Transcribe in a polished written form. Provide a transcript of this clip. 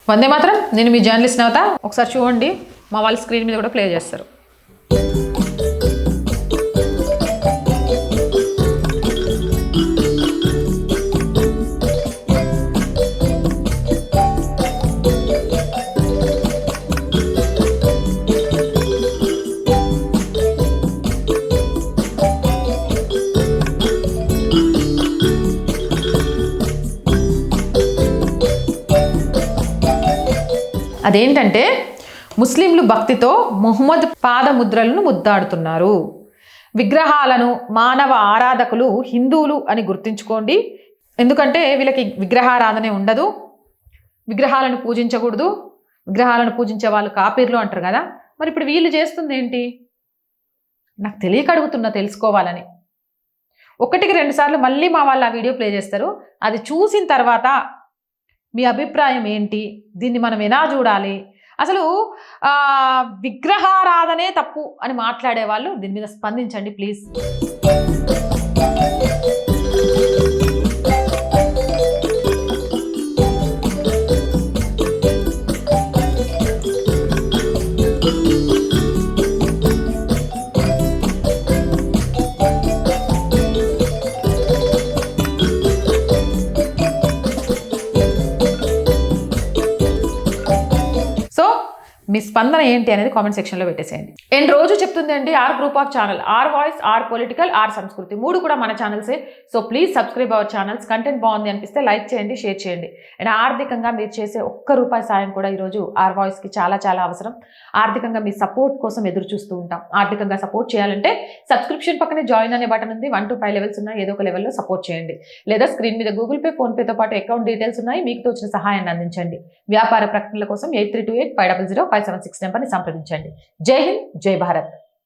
వందే మాత్రం. నేను మీ జర్నలిస్ట్ నవత. ఒకసారి చూడండి, మా వాళ్ళ స్క్రీన్ మీద కూడా ప్లే చేస్తారు. అదేంటంటే, ముస్లింలు భక్తితో ముహమ్మద్ పాదముద్రలను ముద్దాడుతున్నారు. విగ్రహాలను మానవ ఆరాధకులు హిందువులు అని గుర్తుంచుకోండి. ఎందుకంటే వీళ్ళకి విగ్రహారాధనే ఉండదు, విగ్రహాలను పూజించకూడదు, విగ్రహాలను పూజించే వాళ్ళు కాపీర్లు అంటారు కదా. మరి ఇప్పుడు వీళ్ళు చేస్తుంది ఏంటి? నాకు తెలియక అడుగుతున్నా, తెలుసుకోవాలని. 1కి 2 సార్లు మళ్ళీ మా వాళ్ళు ఆ వీడియో ప్లే చేస్తారు. అది చూసిన తర్వాత మీ అభిప్రాయం ఏంటి, దీన్ని మనం ఎలా చూడాలి, అసలు విగ్రహారాధనే తప్పు అని మాట్లాడే వాళ్ళు దీని మీద స్పందించండి ప్లీజ్. మీ స్పందన ఏంటి అనేది కామెంట్ సెక్షన్లో పెట్టేసేయండి. అండ్ రోజు చెప్తుంది అండి, our group of channel, our voice, our political, our Sanskriti, 3 కూడా మన ఛానల్సే. So please subscribe our channels. Content బాగుంది అనిపిస్తే లైక్ చేయండి, షేర్ చేయండి. అండ్ ఆర్థికంగా మీరు చేసే ₹1 సాయం కూడా ఈరోజు ఆర్ వాయిస్కి చాలా చాలా అవసరం. ఆర్థికంగా మీ సపోర్ట్ కోసం ఎదురు చూస్తూ ఉంటాం. ఆర్థికంగా సపోర్ట్ చేయాలంటే సబ్స్క్రిప్షన్ పక్కనే జాయిన్ అనే బటన్ ఉంది. 1 to 5 లెవెల్స్ ఉన్నాయి. ఏదో ఒక లెవెల్లో సపోర్ట్ చేయండి. లేదా స్క్రీన్ మీద గూగుల్ పే, ఫోన్పేతో పాటు అకౌంట్ డీటెయిల్స్ ఉన్నాయి. మీకు తోచిన సహాయాన్ని అందించండి. వ్యాపార ప్రకటనల కోసం 8328500576 నెంబర్ని సంప్రదించండి. జై హింద్, జై భారత్.